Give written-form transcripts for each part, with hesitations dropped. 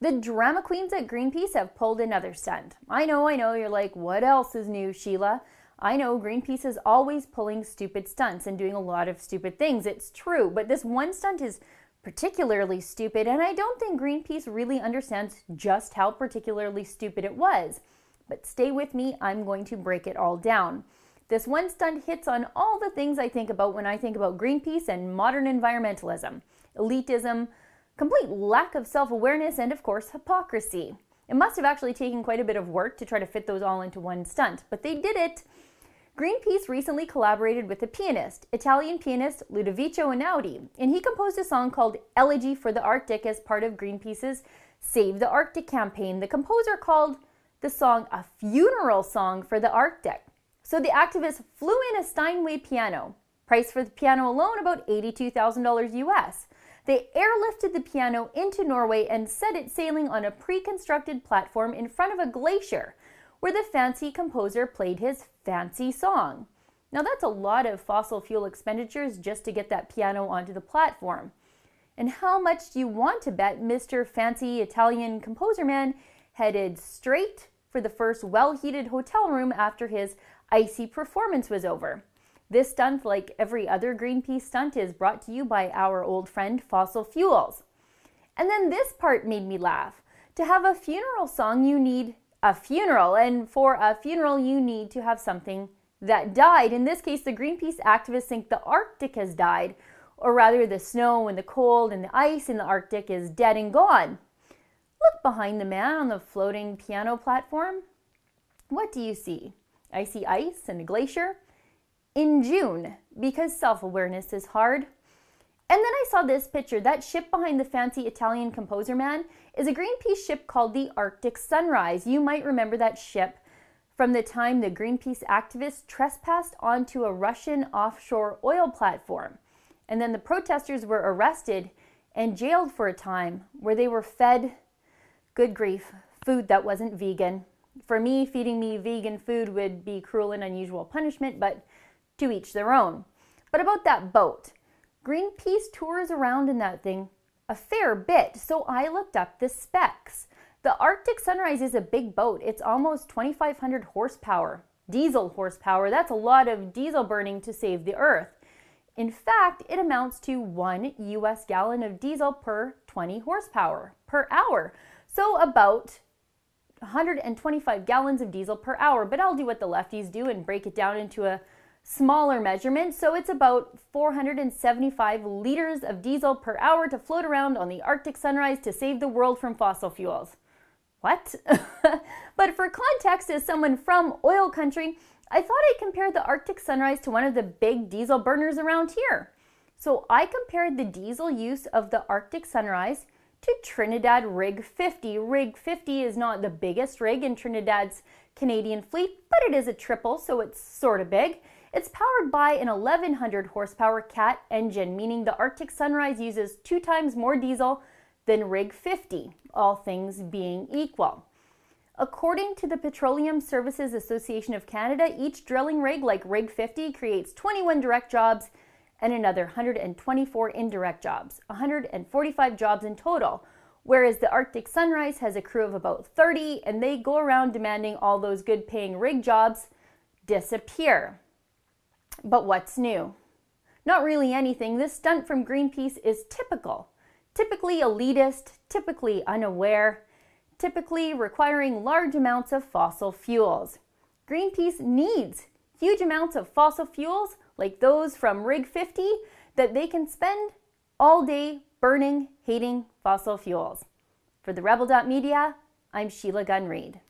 The drama queens at Greenpeace have pulled another stunt. I know, you're like, what else is new, Sheila? I know Greenpeace is always pulling stupid stunts and doing a lot of stupid things. It's true, but this one stunt is particularly stupid, and I don't think Greenpeace really understands just how particularly stupid it was. But stay with me, I'm going to break it all down. This one stunt hits on all the things I think about when I think about Greenpeace and modern environmentalism. Elitism, complete lack of self-awareness, and of course, hypocrisy. It must have actually taken quite a bit of work to try to fit those all into one stunt, but they did it. Greenpeace recently collaborated with a pianist, Italian pianist Ludovico Einaudi, and he composed a song called Elegy for the Arctic as part of Greenpeace's Save the Arctic campaign. The composer called the song a funeral song for the Arctic. So the activists flew in a Steinway piano, price for the piano alone about $82,000 US. They airlifted the piano into Norway and set it sailing on a pre-constructed platform in front of a glacier, where the fancy composer played his fancy song. Now that's a lot of fossil fuel expenditures just to get that piano onto the platform. And how much do you want to bet Mr. Fancy Italian composer man headed straight for the first well-heated hotel room after his icy performance was over? This stunt, like every other Greenpeace stunt, is brought to you by our old friend fossil fuels. And then this part made me laugh. To have a funeral song, you need a funeral, and for a funeral, you need to have something that died. In this case, the Greenpeace activists think the Arctic has died, or rather the snow and the cold and the ice in the Arctic is dead and gone. Look behind the man on the floating piano platform. What do you see? I see ice and a glacier. In June, because self-awareness is hard. And then I saw this picture. That ship behind the fancy Italian composer man is a Greenpeace ship called the Arctic Sunrise. You might remember that ship from the time the Greenpeace activists trespassed onto a Russian offshore oil platform. And then the protesters were arrested and jailed for a time, where they were fed, good grief, food that wasn't vegan. For me, feeding me vegan food would be cruel and unusual punishment, but to each their own. But about that boat, Greenpeace tours around in that thing a fair bit, so I looked up the specs. The Arctic Sunrise is a big boat. It's almost 2,500 horsepower, diesel horsepower. That's a lot of diesel burning to save the Earth. In fact, it amounts to 1 US gallon of diesel per 20 horsepower per hour. So about 125 gallons of diesel per hour, but I'll do what the lefties do and break it down into a smaller measurement, so it's about 475 liters of diesel per hour to float around on the Arctic Sunrise to save the world from fossil fuels. What? But for context, as someone from oil country, I thought I'd compare the Arctic Sunrise to one of the big diesel burners around here. So I compared the diesel use of the Arctic Sunrise to Trinidad Rig 50. Rig 50 is not the biggest rig in Trinidad's Canadian fleet, but it is a triple, so it's sort of big. It's powered by an 1,100 horsepower Cat engine, meaning the Arctic Sunrise uses 2 times more diesel than Rig 50, all things being equal. According to the Petroleum Services Association of Canada, each drilling rig like Rig 50 creates 21 direct jobs and another 124 indirect jobs, 145 jobs in total, whereas the Arctic Sunrise has a crew of about 30, and they go around demanding all those good-paying rig jobs disappear. But what's new? Not really anything. This stunt from Greenpeace is typically elitist, typically unaware, typically requiring large amounts of fossil fuels. Greenpeace needs huge amounts of fossil fuels like those from Rig 50 that they can spend all day burning, hating fossil fuels. For the Rebel.media, I'm Sheila Gunn-Reid.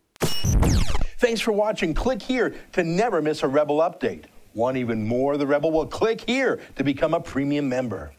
Thanks for watching. Click here to never miss a Rebel update. Want even more of the Rebel? Well, click here to become a premium member.